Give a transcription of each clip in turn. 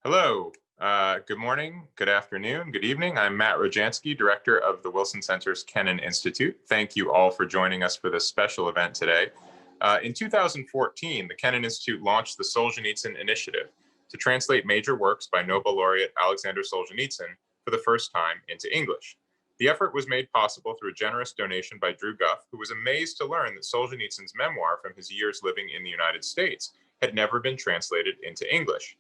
Hello, good morning, good afternoon, good evening. I'm Matt Rojansky, director of the Wilson Center's Kennan Institute. Thank you all for joining us for this special event today. In 2014, the Kennan Institute launched the Solzhenitsyn Initiative to translate major works by Nobel laureate Aleksandr Solzhenitsyn for the first time into English. The effort was made possible through a generous donation by Drew Guff, who was amazed to learn that Solzhenitsyn's memoir from his years living in the United States had never been translated into English.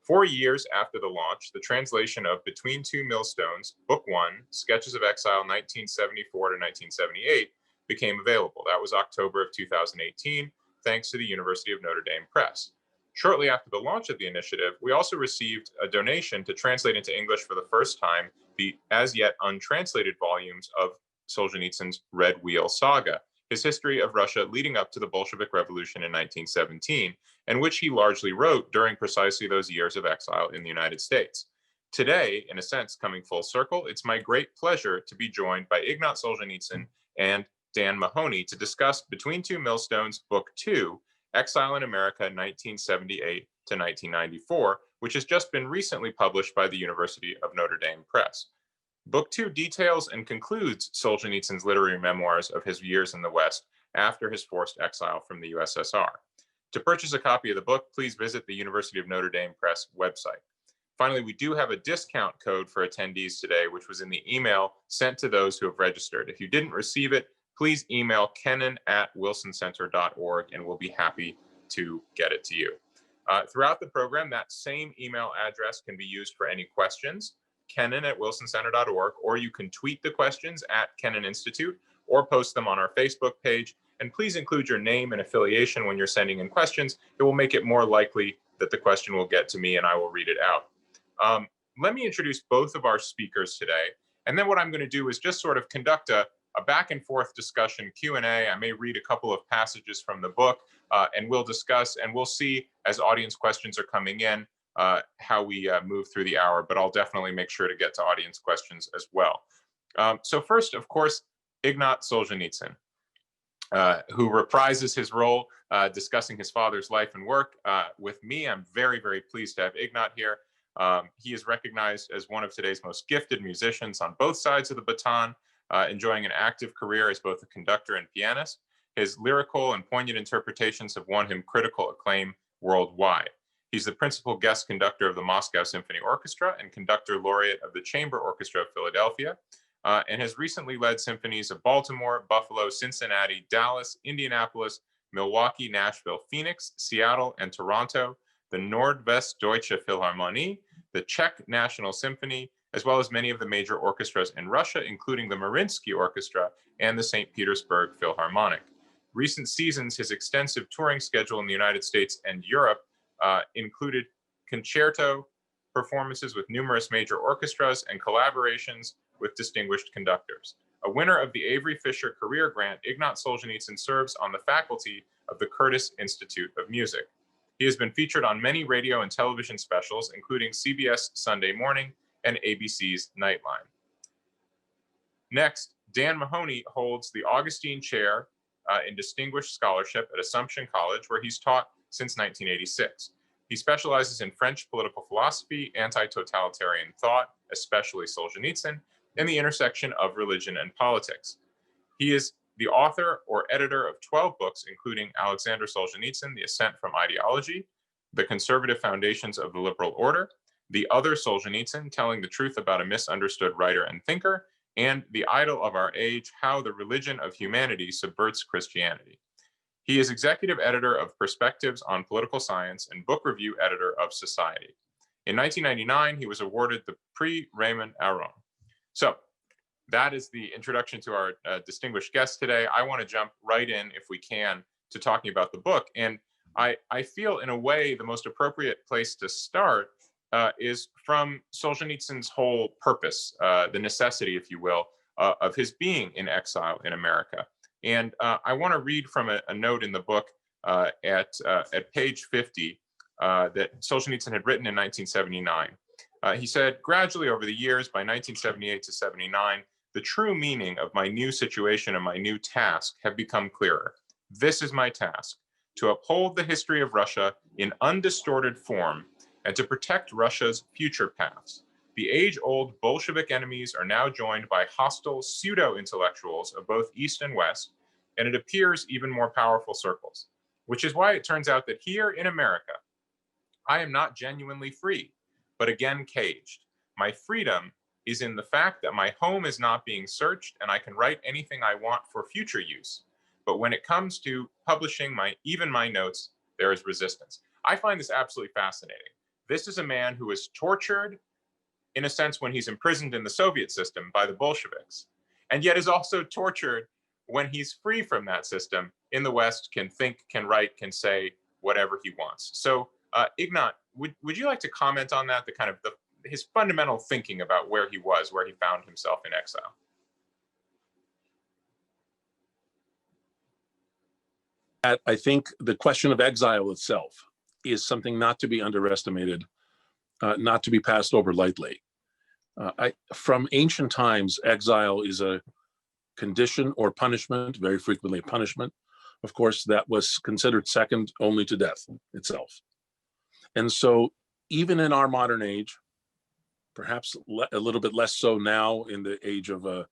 4 years after the launch, the translation of Between Two Millstones, Book 1, Sketches of Exile 1974 to 1978, became available. That was October of 2018, thanks to the University of Notre Dame Press. Shortly after the launch of the initiative, we also received a donation to translate into English for the first time the as yet untranslated volumes of Solzhenitsyn's Red Wheel Saga, his history of Russia leading up to the Bolshevik Revolution in 1917, and which he largely wrote during precisely those years of exile in the United States. Today, in a sense, coming full circle, it's my great pleasure to be joined by Ignot Solzhenitsyn and Dan Mahoney to discuss Between Two Millstones, Book 2, Exile in America 1978 to 1994, which has just been recently published by the University of Notre Dame Press. Book 2 details and concludes Solzhenitsyn's literary memoirs of his years in the West after his forced exile from the USSR. To purchase a copy of the book, please visit the University of Notre Dame Press website. Finally, we do have a discount code for attendees today, which was in the email sent to those who have registered. If you didn't receive it, please email kennan@wilsoncenter.org and we'll be happy to get it to you. Throughout the program, that same email address can be used for any questions. Kennan@wilsoncenter.org, or you can tweet the questions at Kennan Institute or post them on our Facebook page. And please include your name and affiliation when you're sending in questions. It will make it more likely that the question will get to me and I will read it out. Let me introduce both of our speakers today. And then what I'm going to do is just sort of conduct a back and forth discussion, Q&A. I may read a couple of passages from the book and we'll discuss, and we'll see as audience questions are coming in how we move through the hour, but I'll definitely make sure to get to audience questions as well. So first, of course, Ignat Solzhenitsyn, who reprises his role discussing his father's life and work with me. I'm very, very pleased to have Ignat here. He is recognized as one of today's most gifted musicians on both sides of the baton, enjoying an active career as both a conductor and pianist. His lyrical and poignant interpretations have won him critical acclaim worldwide. He's the principal guest conductor of the Moscow Symphony Orchestra and conductor laureate of the Chamber Orchestra of Philadelphia, and has recently led symphonies of Baltimore, Buffalo, Cincinnati, Dallas, Indianapolis, Milwaukee, Nashville, Phoenix, Seattle, and Toronto, the Nordwestdeutsche Philharmonie, the Czech National Symphony, as well as many of the major orchestras in Russia, including the Mariinsky Orchestra and the St. Petersburg Philharmonic. Recent seasons, his extensive touring schedule in the United States and Europe included concerto performances with numerous major orchestras and collaborations with distinguished conductors. A winner of the Avery Fisher Career Grant, Ignat Solzhenitsyn serves on the faculty of the Curtis Institute of Music. He has been featured on many radio and television specials, including CBS Sunday Morning and ABC's Nightline. Next, Dan Mahoney holds the Augustine Chair in Distinguished Scholarship at Assumption College, where he's taught since 1986. He specializes in French political philosophy, anti-totalitarian thought, especially Solzhenitsyn, and the intersection of religion and politics. He is the author or editor of 12 books, including Aleksandr Solzhenitsyn, The Ascent from Ideology, The Conservative Foundations of the Liberal Order, The Other Solzhenitsyn, Telling the Truth About a Misunderstood Writer and Thinker, and The Idol of Our Age, How the Religion of Humanity Subverts Christianity. He is executive editor of Perspectives on Political Science and book review editor of Society. In 1999, he was awarded the Prix Raymond Aron. So that is the introduction to our distinguished guest today. I want to jump right in, if we can, to talking about the book. And I feel, in a way, the most appropriate place to start is from Solzhenitsyn's whole purpose, the necessity, if you will, of his being in exile in America. And I want to read from a note in the book at page 50 that Solzhenitsyn had written in 1979. He said, gradually over the years, by 1978 to 79, the true meaning of my new situation and my new task have become clearer. This is my task, to uphold the history of Russia in undistorted form and to protect Russia's future paths. The age-old Bolshevik enemies are now joined by hostile pseudo-intellectuals of both East and West, and it appears even more powerful circles, which is why it turns out that here in America, I am not genuinely free, but again caged. My freedom is in the fact that my home is not being searched and I can write anything I want for future use. But when it comes to publishing even my notes, there is resistance. I find this absolutely fascinating. This is a man who is tortured, in a sense, when he's imprisoned in the Soviet system by the Bolsheviks, and yet is also tortured when he's free from that system in the West, can think, can write, can say whatever he wants. So Ignat, would you like to comment on that, his fundamental thinking about where he was, where he found himself in exile? I think the question of exile itself is something not to be underestimated, not to be passed over lightly. From ancient times, exile is a condition or punishment, very frequently a punishment. Of course, that was considered second only to death itself. And so even in our modern age, perhaps a little bit less so now in the age of the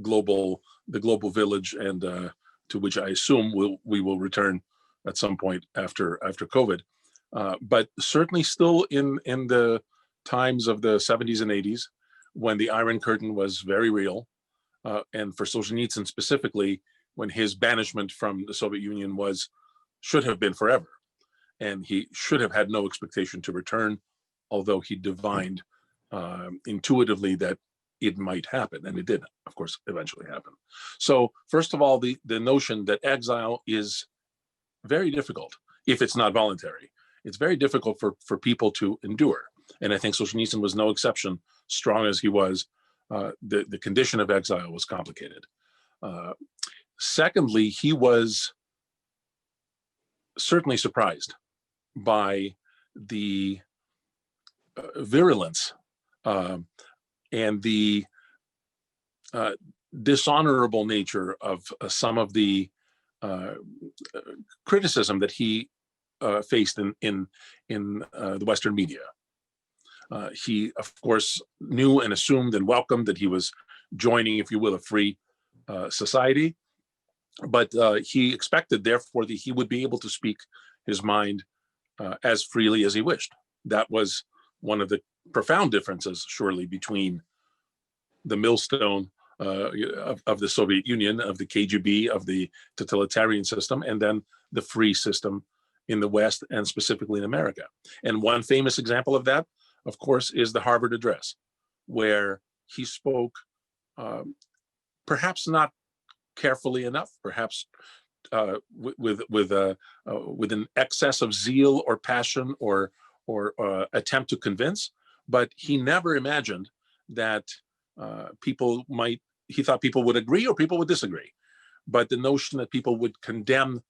global village, and to which I assume we will return at some point after COVID. But certainly still in the times of the 70s and 80s, when the Iron Curtain was very real, and for Solzhenitsyn specifically, when his banishment from the Soviet Union should have been forever, and he should have had no expectation to return, although he divined intuitively that it might happen, and it did, of course, eventually happen. So first of all, the notion that exile is very difficult if it's not voluntary. It's very difficult for people to endure, and I think Solzhenitsyn was no exception. Strong as he was, the condition of exile was complicated. Secondly, he was certainly surprised by the virulence and the dishonorable nature of some of the criticism that he faced in the Western media. He, of course, knew and assumed and welcomed that he was joining, if you will, a free society, but he expected, therefore, that he would be able to speak his mind as freely as he wished. That was one of the profound differences, surely, between the millstone of the Soviet Union, of the KGB, of the totalitarian system, and then the free system in the West, and specifically in America. And one famous example of that, of course, is the Harvard Address, where he spoke perhaps not carefully enough, perhaps with an excess of zeal or passion or attempt to convince, but he never imagined that he thought people would agree or people would disagree. But the notion that people would condemn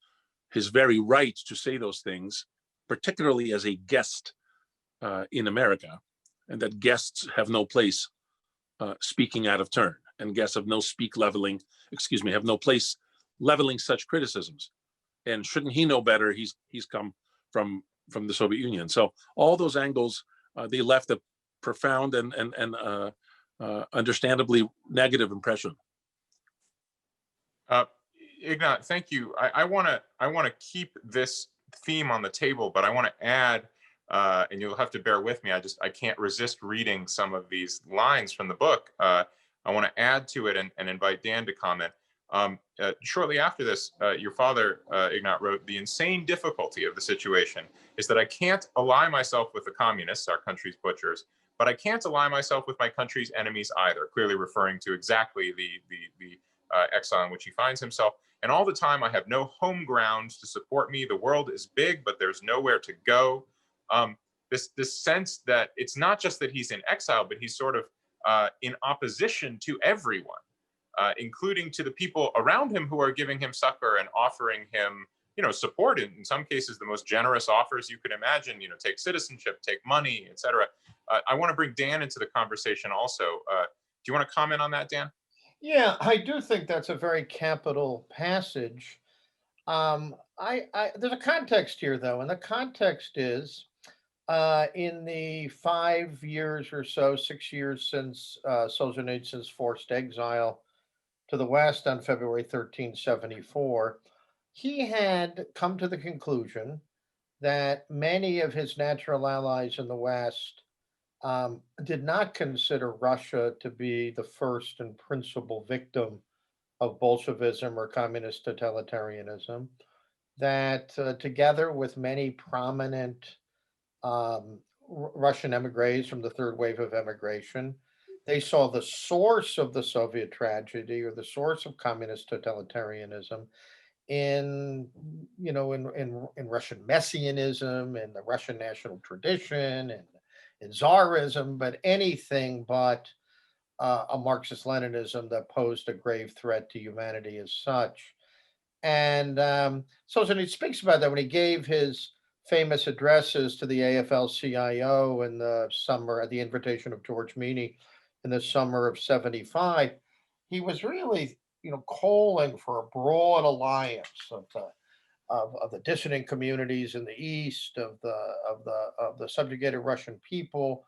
his very right to say those things, particularly as a guest in America, and that guests have no place speaking out of turn, and guests have no place leveling such criticisms. And shouldn't he know better? He's come from the Soviet Union. So all those angles, they left a profound and understandably negative impression. Ignat, thank you. I want to keep this theme on the table, but I want to add, and you'll have to bear with me. I can't resist reading some of these lines from the book. I want to add to it and invite Dan to comment. Shortly after this, your father, Ignat, wrote, "The insane difficulty of the situation is that I can't ally myself with the communists, our country's butchers, but I can't ally myself with my country's enemies either," clearly referring to exactly the exile in which he finds himself. "And all the time I have no home ground to support me. The world is big, but there's nowhere to go." This sense that it's not just that he's in exile, but he's sort of in opposition to everyone, including to the people around him who are giving him succor and offering him, support. In some cases, the most generous offers you could imagine. Take citizenship, take money, etc. I want to bring Dan into the conversation also. Do you want to comment on that, Dan? Yeah, I do think that's a very capital passage. There's a context here, though, and the context is In the 5 years or so, 6 years since Solzhenitsyn's forced exile to the West on February 1374, he had come to the conclusion that many of his natural allies in the West did not consider Russia to be the first and principal victim of Bolshevism or communist totalitarianism, that together with many prominent Russian emigres from the third wave of emigration, they saw the source of the Soviet tragedy or the source of communist totalitarianism in, in Russian messianism and the Russian national tradition and in Tsarism, but anything but a Marxist Leninism that posed a grave threat to humanity as such. And Solzhenitsyn speaks about that when he gave his famous addresses to the AFL-CIO in the summer at the invitation of George Meany in the summer of '75. He was really, calling for a broad alliance of the dissident communities in the East, of the subjugated Russian people,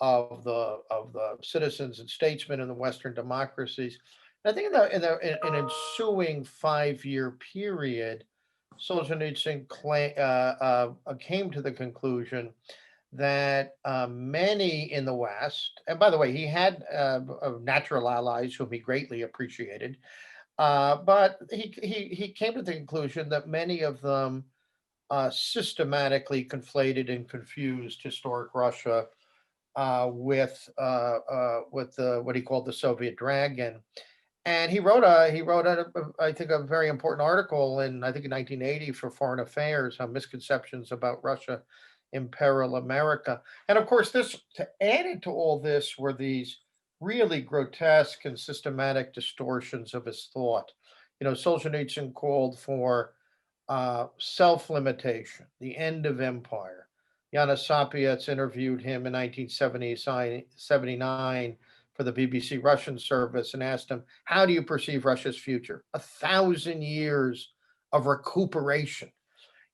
of the citizens and statesmen in the Western democracies. And I think in ensuing 5 year period, Solzhenitsyn came to the conclusion that many in the West, and by the way, he had natural allies whom he greatly appreciated, but he came to the conclusion that many of them systematically conflated and confused historic Russia with what he called the Soviet dragon. And he wrote I think a very important article in, I think, in 1980 for Foreign Affairs on misconceptions about Russia imperil America. And of course, this to add to all this were these really grotesque and systematic distortions of his thought. Solzhenitsyn called for self-limitation, the end of empire. Yanis Sapiets interviewed him in 1979 for the BBC Russian service and asked him, "How do you perceive Russia's future? 1,000 years of recuperation."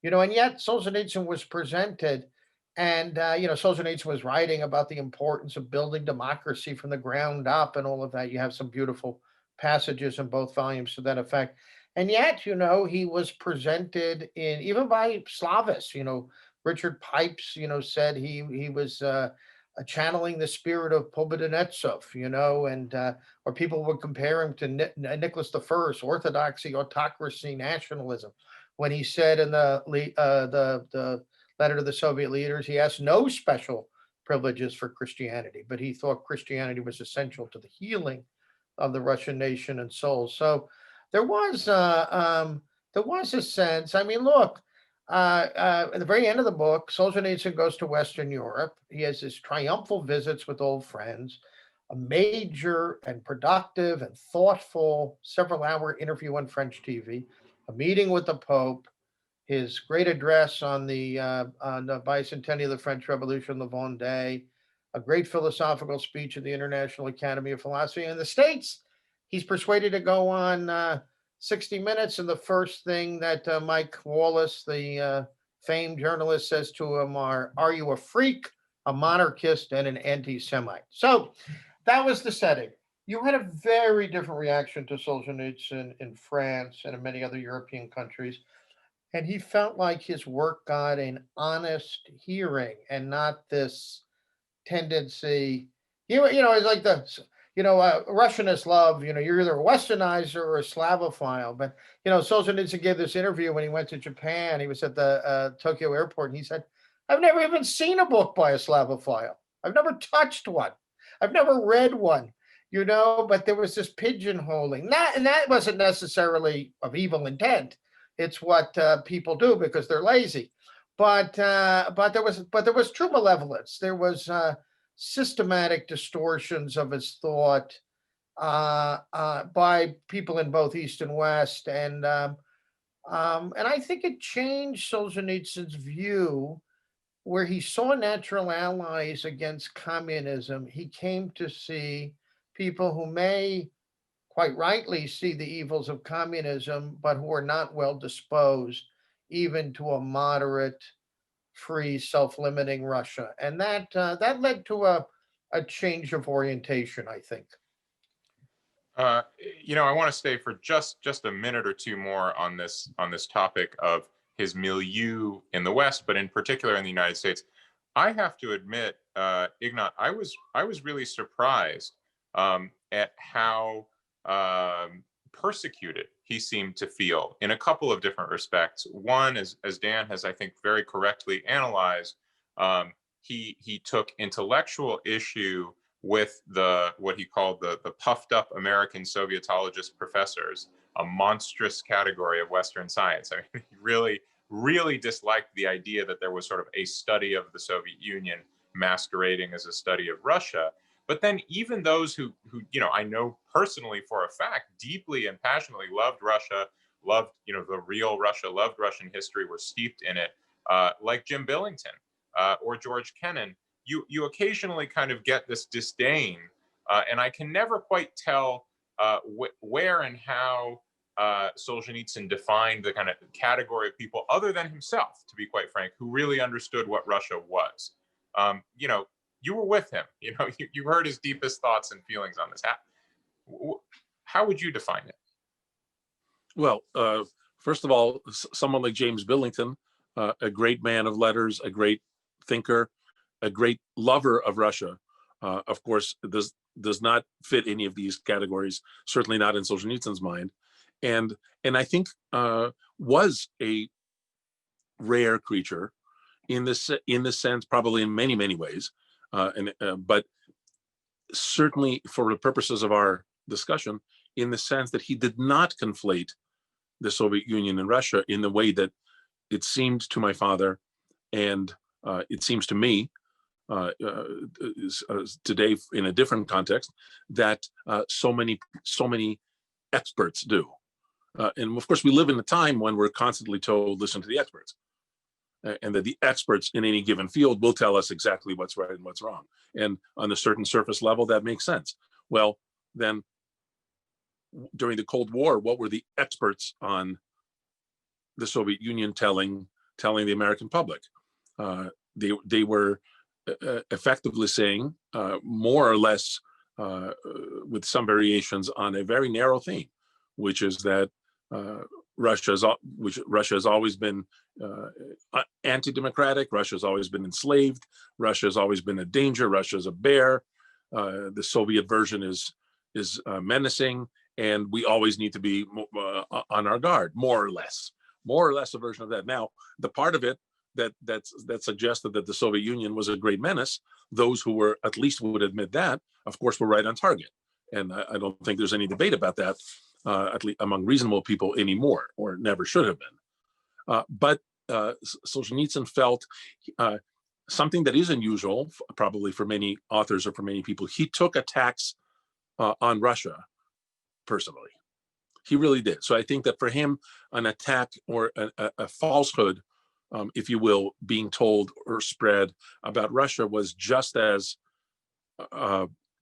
And yet Solzhenitsyn was presented, and Solzhenitsyn was writing about the importance of building democracy from the ground up and all of that. You have some beautiful passages in both volumes to that effect. And yet, he was presented in, even by Slavists, Richard Pipes, said he was channeling the spirit of Pobedonostov, and or people would compare him to Nicholas I, orthodoxy, autocracy, nationalism, when he said in the letter to the Soviet leaders, he asked no special privileges for Christianity, but he thought Christianity was essential to the healing of the Russian nation and soul. So there was a sense. I mean, look. At the very end of the book, Solzhenitsyn goes to Western Europe. He has his triumphal visits with old friends, a major and productive and thoughtful several-hour interview on French TV, a meeting with the Pope, his great address on the bicentennial of the French Revolution, the Vendée, a great philosophical speech at the International Academy of Philosophy. In the States, he's persuaded to go on 60 Minutes, and the first thing that Mike Wallace, the famed journalist, says to him are you a freak, a monarchist, and an anti-Semite? So that was the setting. You had a very different reaction to Solzhenitsyn in France and in many other European countries, and he felt like his work got an honest hearing and not this tendency. It's like Russianists love, you're either a Westernizer or a Slavophile. But, Solzhenitsyn gave this interview when he went to Japan. He was at the Tokyo airport, and he said, "I've never even seen a book by a Slavophile. I've never touched one. I've never read one, but there was this pigeonholing. And that wasn't necessarily of evil intent. It's what people do because they're lazy. But there was true malevolence. There was systematic distortions of his thought by people in both East and West, and I think it changed Solzhenitsyn's view, where he saw natural allies against communism. He came to see people who may quite rightly see the evils of communism, but who are not well disposed even to a moderate free, self-limiting Russia, and that led to a change of orientation, I think. Uh, I want to stay for just a minute or two more on this topic of his milieu in the West, but in particular in the United States. I have to admit, Ignat, I was really surprised at how persecuted he seemed to feel in a couple of different respects. One, as Dan has, I think, very correctly analyzed, he took intellectual issue with what he called the puffed up American Sovietologist professors, a monstrous category of Western science. I mean, he really disliked the idea that there was sort of a study of the Soviet Union masquerading as a study of Russia. But then even those who I know personally for a fact deeply and passionately loved Russia, loved the real Russia, loved Russian history, were steeped in it, like Jim Billington or George Kennan, you occasionally kind of get this disdain, and I can never quite tell where and how Solzhenitsyn defined the kind of category of people other than himself, to be quite frank, who really understood what Russia was. You were with him. You heard his deepest thoughts and feelings on this. How would you define it? Well, first of all, someone like James Billington, a great man of letters, a great thinker, a great lover of Russia, of course, does not fit any of these categories, certainly not in Solzhenitsyn's mind. And I think was a rare creature in this sense, probably in many ways, but certainly for the purposes of our discussion, in the sense that he did not conflate the Soviet Union and Russia in the way that it seemed to my father, and it seems to me today in a different context, that so many experts do. And of course, we live in a time when we're constantly told, listen to the experts, and that the experts in any given field will tell us exactly what's right and what's wrong. And on a certain surface level, that makes sense. Well, then during the Cold War, what were the experts on the Soviet Union telling the American public? They were effectively saying, more or less, with some variations, on a very narrow theme, which is that Russia has always been anti-democratic. Russia has always been enslaved. Russia has always been a danger. Russia is a bear. The Soviet version is menacing, and we always need to be on our guard, more or less a version of that. Now, the part of it that suggested that the Soviet Union was a great menace, those who were at least would admit that, of course, were right on target. And I don't think there's any debate about that, at least among reasonable people anymore, or never should have been. But Solzhenitsyn felt something that is unusual, probably for many authors or for many people. He took attacks on Russia personally. He really did. So I think that for him, an attack or a falsehood, if you will, being told or spread about Russia was just as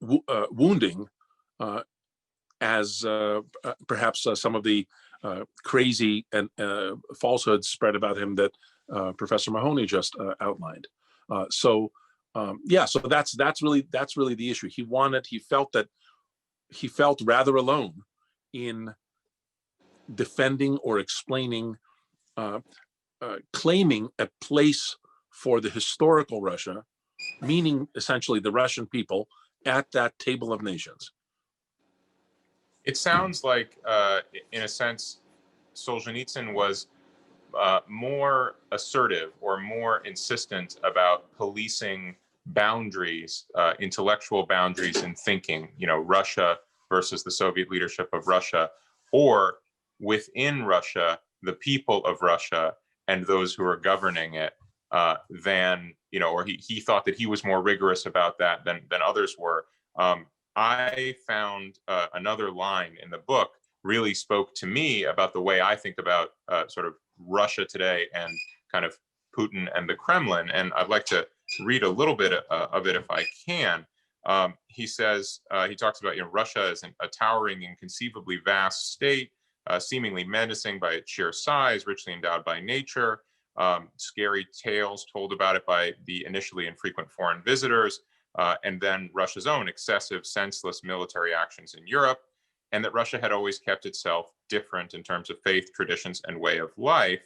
wounding as perhaps some of the crazy and falsehoods spread about him that Professor Mahoney just outlined. So that's really the issue. He felt rather alone in defending or explaining, claiming a place for the historical Russia, meaning essentially the Russian people, at that table of nations. It sounds like, in a sense, Solzhenitsyn was more assertive or more insistent about policing boundaries, intellectual boundaries in thinking, Russia versus the Soviet leadership of Russia, or within Russia, the people of Russia and those who are governing it, than, or he thought that he was more rigorous about that than others were. I found another line in the book really spoke to me about the way I think about sort of Russia today and kind of Putin and the Kremlin. And I'd like to read a little bit of it if I can. He says, he talks about, Russia as a towering, inconceivably vast state, seemingly menacing by its sheer size, richly endowed by nature, scary tales told about it by the initially infrequent foreign visitors, and then Russia's own excessive, senseless military actions in Europe, and that Russia had always kept itself different in terms of faith, traditions, and way of life.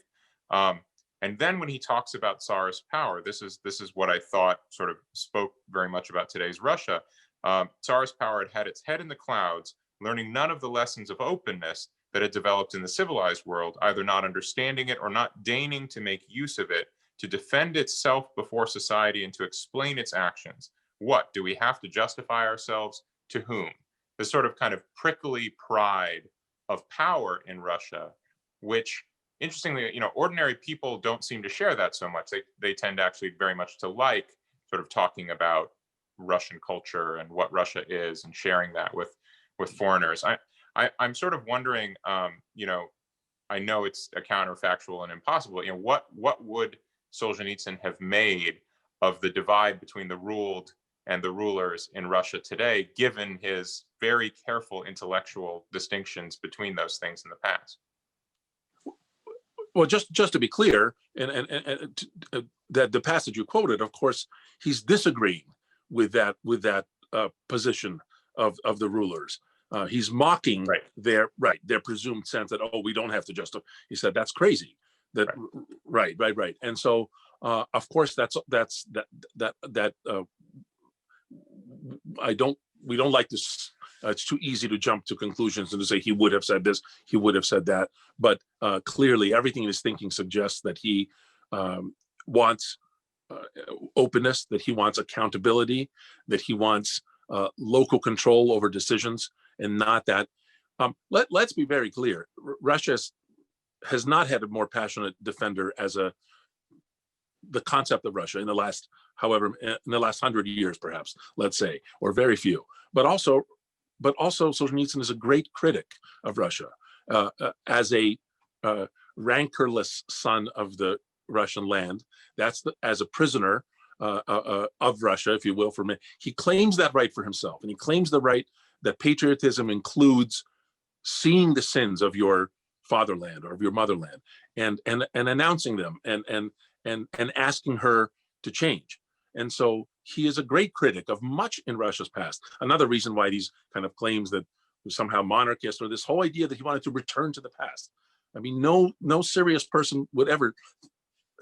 And then when he talks about Tsarist power, this is what I thought sort of spoke very much about today's Russia. Tsarist power had its head in the clouds, learning none of the lessons of openness that had developed in the civilized world, either not understanding it or not deigning to make use of it to defend itself before society and to explain its actions. What, do we have to justify ourselves? To whom? The sort of kind of prickly pride of power in Russia, which, interestingly, ordinary people don't seem to share that so much. They tend actually very much to like sort of talking about Russian culture and what Russia is and sharing that with foreigners. I'm sort of wondering, I know it's a counterfactual and impossible. What would Solzhenitsyn have made of the divide between the ruled and the rulers in Russia today, given his very careful intellectual distinctions between those things in the past? Well, just to be clear, and that the passage you quoted, of course, he's disagreeing with that position of the rulers. He's mocking their presumed sense that, oh, we don't have to justify. He said that's crazy. That right. And so, of course, we don't like this. It's too easy to jump to conclusions and to say he would have said this, he would have said that. But clearly, everything in his thinking suggests that he wants openness, that he wants accountability, that he wants local control over decisions, and not that. Let's be very clear. Russia has not had a more passionate defender as the concept of Russia in the last 100 years, perhaps, let's say, or very few. But also Solzhenitsyn is a great critic of Russia as a rancorless son of the Russian land. As a prisoner of Russia, if you will, for me. He claims that right for himself, and he claims the right that patriotism includes seeing the sins of your fatherland or of your motherland and announcing them and asking her to change. And so he is a great critic of much in Russia's past. Another reason why these kind of claims that was somehow monarchist, or this whole idea that he wanted to return to the past. I mean, no serious person would ever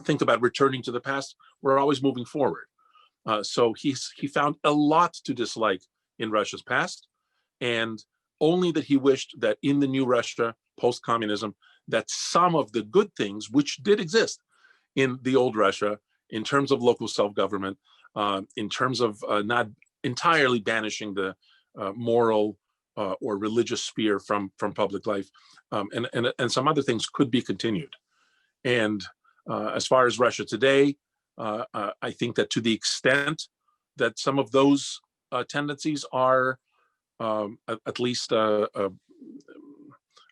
think about returning to the past. We're always moving forward. So he found a lot to dislike in Russia's past, and only that he wished that in the new Russia, post-communism, that some of the good things which did exist in the old Russia, in terms of local self-government, in terms of not entirely banishing the moral or religious sphere from public life, and some other things could be continued. And as far as Russia today, I think that to the extent that some of those tendencies are at least that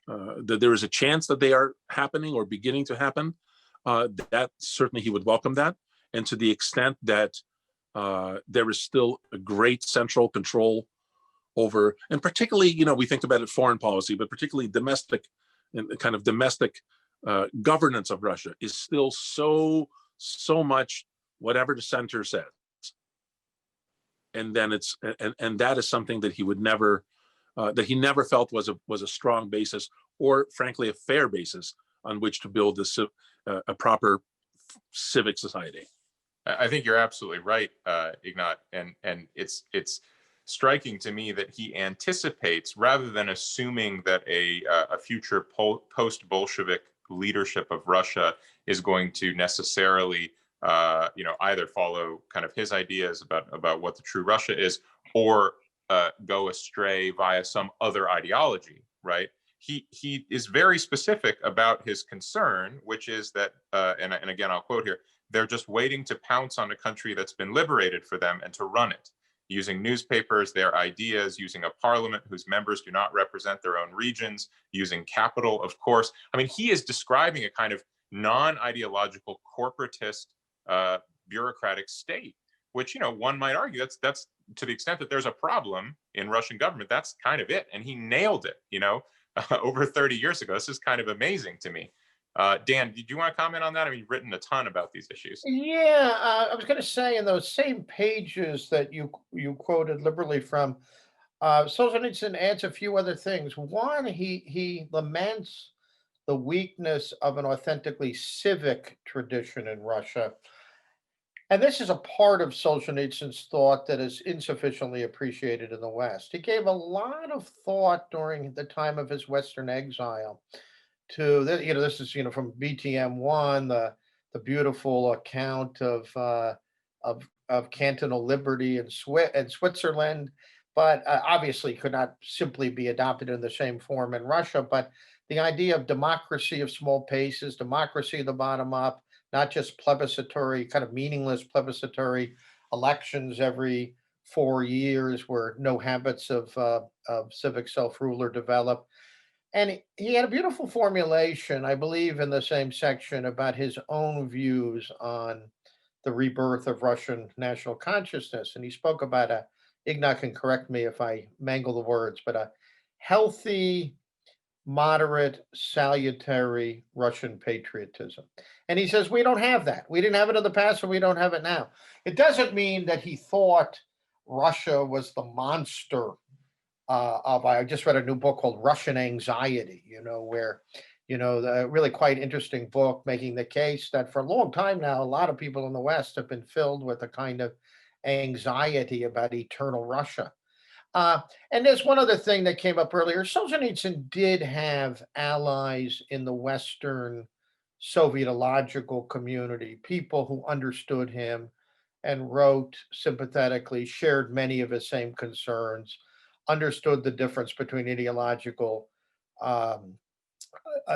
there is a chance that they are happening or beginning to happen, that certainly he would welcome that. And to the extent that there is still a great central control over, and particularly, we think about it foreign policy, but particularly domestic governance of Russia is still so much whatever the center says. And then and that is something that he would never, that he never felt was a strong basis, or frankly a fair basis on which to build a proper civic society. I think you're absolutely right, Ignat, and it's striking to me that he anticipates, rather than assuming that a future post-Bolshevik leadership of Russia is going to necessarily either follow kind of his ideas about what the true Russia is, or go astray via some other ideology, right? He is very specific about his concern, which is that, and again, I'll quote here, they're just waiting to pounce on a country that's been liberated for them and to run it, using newspapers, their ideas, using a parliament whose members do not represent their own regions, using capital, of course. I mean, he is describing a kind of non-ideological corporatist bureaucratic state, which, one might argue that's to the extent that there's a problem in Russian government, that's kind of it. And he nailed it, over 30 years ago. This is kind of amazing to me. Dan, did you want to comment on that? I mean, you've written a ton about these issues. Yeah, I was going to say in those same pages that you quoted liberally from, Solzhenitsyn adds a few other things. One, he laments the weakness of an authentically civic tradition in Russia. And this is a part of Solzhenitsyn's thought that is insufficiently appreciated in the West. He gave a lot of thought during the time of his Western exile to the, this is from BTM1, the beautiful account of cantonal liberty in Switzerland, but obviously could not simply be adopted in the same form in Russia. But the idea of democracy of small paces, democracy of the bottom up, not just plebiscitary, kind of meaningless plebiscitary elections every 4 years where no habits of civic self-rule are developed. And he had a beautiful formulation, I believe, in the same section about his own views on the rebirth of Russian national consciousness. And he spoke about Ignat can correct me if I mangle the words, but a healthy, moderate, salutary Russian patriotism. And he says, we don't have that. We didn't have it in the past, and we don't have it now. It doesn't mean that he thought Russia was the monster I just read a new book called Russian Anxiety, where, the really quite interesting book making the case that for a long time now, a lot of people in the West have been filled with a kind of anxiety about eternal Russia. And there's one other thing that came up earlier. Solzhenitsyn did have allies in the Western Sovietological community, people who understood him and wrote sympathetically, shared many of his same concerns, understood the difference between ideological um,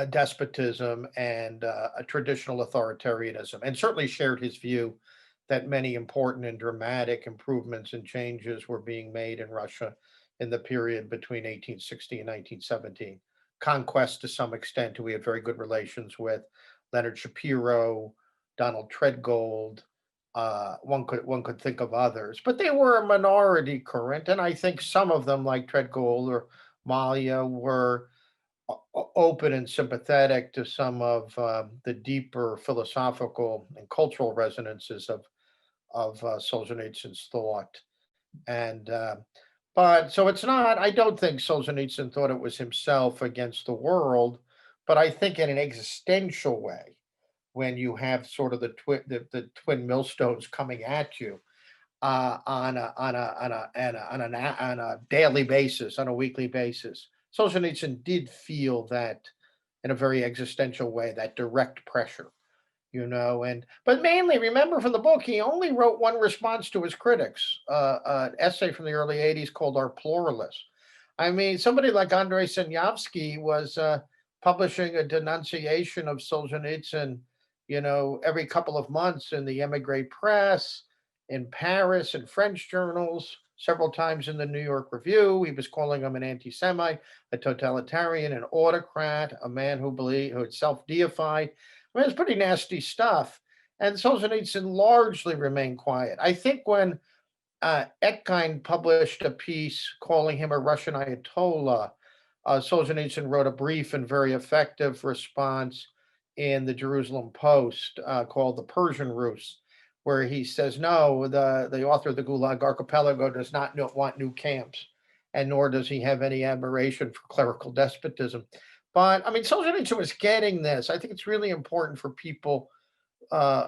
despotism and a traditional authoritarianism, and certainly shared his view that many important and dramatic improvements and changes were being made in Russia in the period between 1860 and 1917. Conquest, to some extent, who we had very good relations with, Leonard Shapiro, Donald Treadgold. One could think of others, but they were a minority current, and I think some of them, like Treadgold or Malia, were open and sympathetic to some of the deeper philosophical and cultural resonances of Solzhenitsyn's thought. And but so it's not. I don't think Solzhenitsyn thought it was himself against the world, but I think in an existential way, when you have sort of the twin millstones coming at you on a daily basis, on a weekly basis. Solzhenitsyn did feel that in a very existential way, that direct pressure, and but mainly remember from the book, he only wrote one response to his critics, an essay from the early 80s called Our Pluralists. I mean, somebody like Andrei Sinyavsky was publishing a denunciation of Solzhenitsyn, every couple of months in the emigre press, in Paris, in French journals, several times in the New York Review. He was calling him an anti-Semite, a totalitarian, an autocrat, a man who had self-deified. I mean, it's pretty nasty stuff. And Solzhenitsyn largely remained quiet. I think when Etkind published a piece calling him a Russian Ayatollah, Solzhenitsyn wrote a brief and very effective response in the Jerusalem Post called The Persian Rus, where he says, no, the author of the Gulag Archipelago does not want new camps, and nor does he have any admiration for clerical despotism. But I mean, Solzhenitsyn was getting this. I think it's really important for people,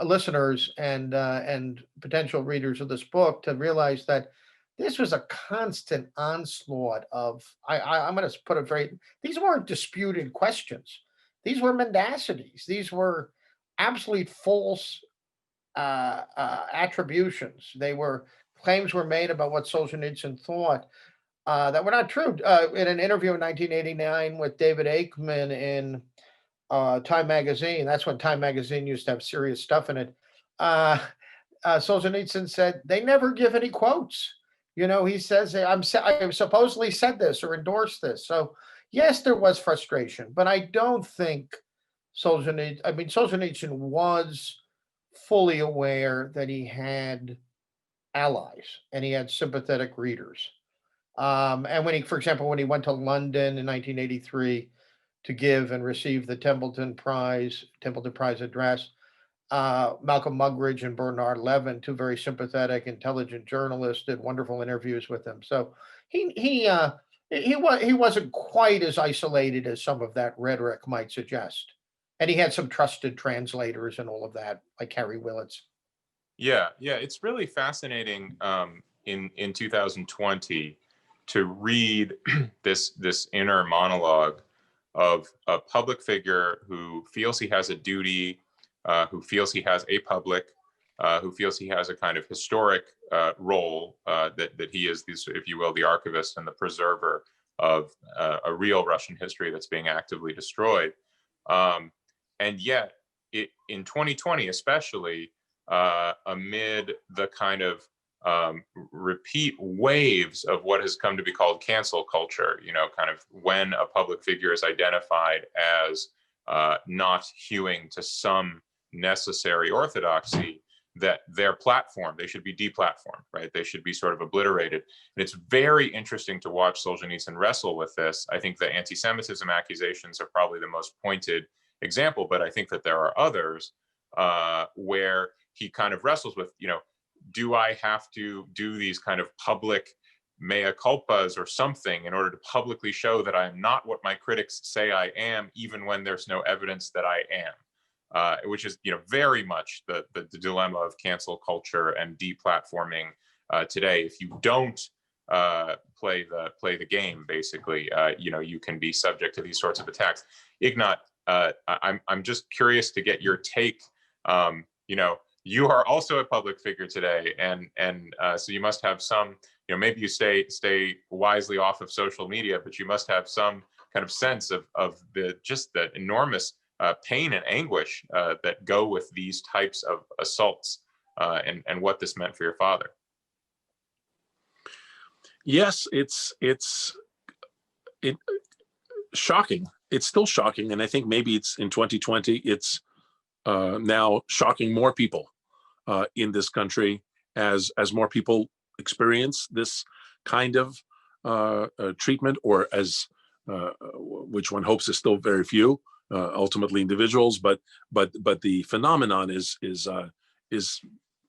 listeners, and potential readers of this book to realize that this was a constant onslaught of. I'm going to put it very. These weren't disputed questions. These were mendacities. These were absolute false attributions. Claims were made about what Solzhenitsyn thought that were not true. In an interview in 1989 with David Aikman in Time Magazine, that's when Time Magazine used to have serious stuff in it. Solzhenitsyn said they never give any quotes. He says I supposedly said this or endorsed this. So yes, there was frustration, but I don't think Solzhenitsyn was fully aware that he had allies and he had sympathetic readers. And for example, when he went to London in 1983 to give and receive the Templeton Prize address. Malcolm Muggeridge and Bernard Levin, two very sympathetic, intelligent journalists, did wonderful interviews with him. So he wasn't quite as isolated as some of that rhetoric might suggest. And he had some trusted translators and all of that, like Harry Willits. Yeah, it's really fascinating in 2020 to read this inner monologue of a public figure who feels he has a duty, who feels he has a public, who feels he has a kind of historic role, that he is, if you will, the archivist and the preserver of a real Russian history that's being actively destroyed. And yet, in 2020 especially, amid the kind of repeat waves of what has come to be called cancel culture, kind of when a public figure is identified as not hewing to some necessary orthodoxy, that their platform, they should be deplatformed, right? They should be sort of obliterated. And it's very interesting to watch Solzhenitsyn wrestle with this. I think the anti-Semitism accusations are probably the most pointed example, but I think that there are others where he kind of wrestles with, do I have to do these kind of public mea culpas or something in order to publicly show that I am not what my critics say I am, even when there's no evidence that I am, which is, very much the dilemma of cancel culture and deplatforming today. If you don't play the game, basically, you can be subject to these sorts of attacks. Ignat, I'm just curious to get your take. You are also a public figure today, and so you must have some, maybe you stay wisely off of social media, but you must have some kind of sense of the enormous pain and anguish that go with these types of assaults, and what this meant for your father. Yes, it's shocking. It's still shocking, and I think maybe it's in 2020. It's now shocking more people in this country as more people experience this kind of treatment, or as which one hopes is still very few, ultimately individuals. But the phenomenon is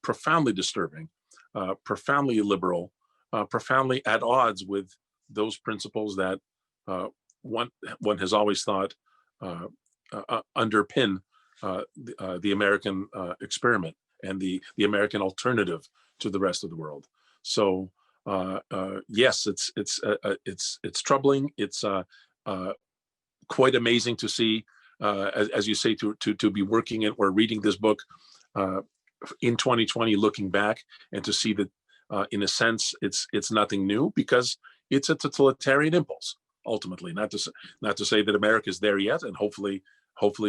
profoundly disturbing, profoundly illiberal, profoundly at odds with those principles that one has always thought underpin the American experiment and the American alternative to the rest of the world. So yes, it's troubling. It's quite amazing to see, as you say, to be working in or reading this book in 2020, looking back, and to see that in a sense it's nothing new, because it's a totalitarian impulse. Ultimately, not to say that America is there yet, and hopefully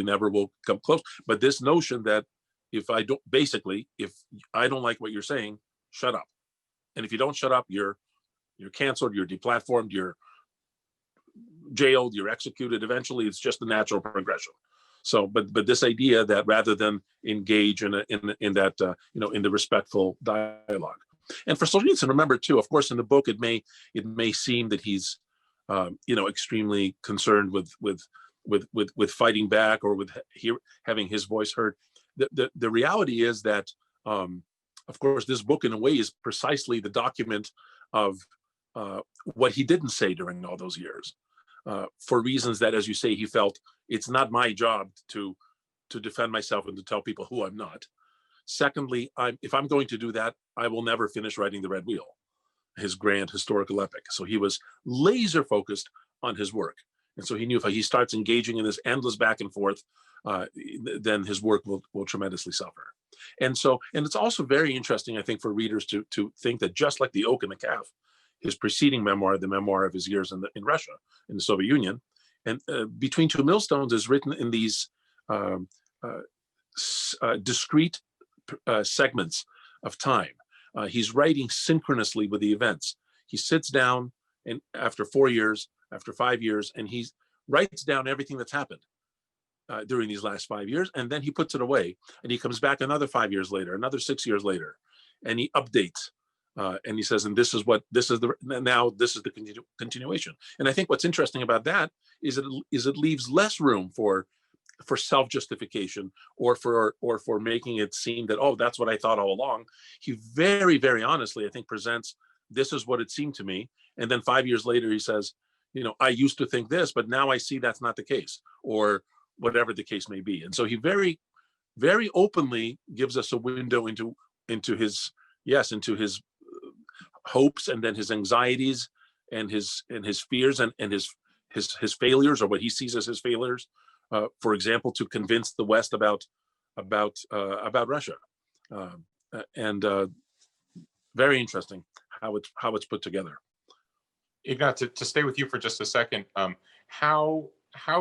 never will come close. But this notion that if I don't like what you're saying, shut up. And if you don't shut up, you're canceled, you're deplatformed, you're jailed, you're executed. Eventually, it's just a natural progression. So, but this idea that rather than engage in that in the respectful dialogue, and for Solzhenitsyn, remember too, of course, in the book it may seem that he's extremely concerned with fighting back, or with having his voice heard. The reality is that, of course, this book in a way is precisely the document of what he didn't say during all those years, for reasons that, as you say, he felt it's not my job to defend myself and to tell people who I'm not. Secondly, if I'm going to do that, I will never finish writing The Red Wheel, his grand historical epic. So he was laser focused on his work. And so he knew if he starts engaging in this endless back and forth, then his work will tremendously suffer. And it's also very interesting, I think, for readers to think that just like The Oak and the Calf, his preceding memoir, the memoir of his years in Russia, in the Soviet Union, and Between Two Millstones is written in these discrete segments of time. He's writing synchronously with the events. He sits down, and after 4 years, after 5 years, and he writes down everything that's happened during these last 5 years, and then he puts it away, and he comes back another 5 years later, another 6 years later, and he updates And he says, and this is the continuation. And I think what's interesting about that is it leaves less room for self-justification or for making it seem that, oh, that's what I thought all along. He very, very honestly, I think, presents, this is what it seemed to me. And then 5 years later, he says, I used to think this, but now I see that's not the case, or whatever the case may be. And so he very, very openly gives us a window into his hopes, and then his anxieties and his fears, and his failures, or what he sees as his failures. For example, to convince the West about Russia, and very interesting how it's put together. Ignat, to stay with you for just a second, how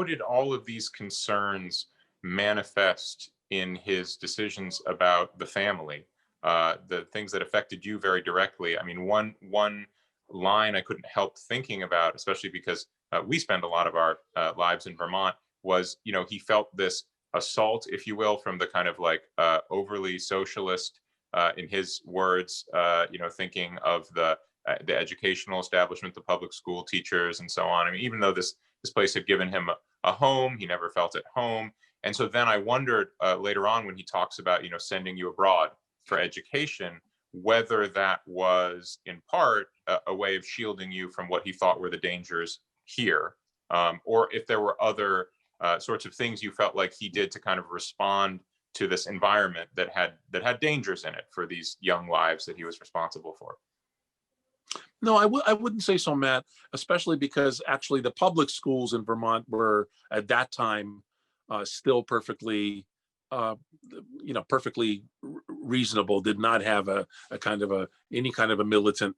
did all of these concerns manifest in his decisions about the family, the things that affected you very directly? I mean, one line I couldn't help thinking about, especially because we spend a lot of our lives in Vermont, was, he felt this assault, if you will, from the kind of like overly socialist, in his words, thinking of the educational establishment, the public school teachers, and so on. I mean, even though this place had given him a home, he never felt at home. And so then I wondered later on, when he talks about, sending you abroad for education, whether that was in part a way of shielding you from what he thought were the dangers here, or if there were other sorts of things you felt like he did to kind of respond to this environment that had dangers in it for these young lives that he was responsible for. No, I wouldn't say so, Matt, especially because actually the public schools in Vermont were at that time still perfectly, perfectly reasonable, did not have any kind of a militant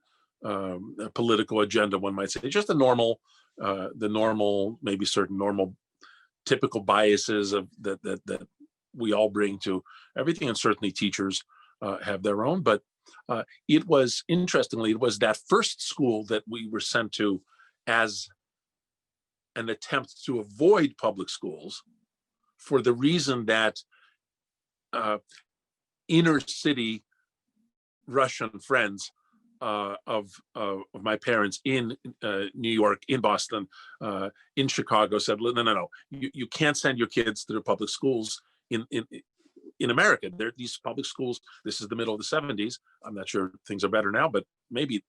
political agenda, one might say. Just the normal, maybe certain normal typical biases that we all bring to everything, and certainly teachers have their own. But it was that first school that we were sent to as an attempt to avoid public schools, for the reason that inner city Russian friends of my parents in New York, in Boston, in Chicago said, no, you can't send your kids to the public schools in America. There, these public schools, this is the middle of the 70s. I'm not sure things are better now, but maybe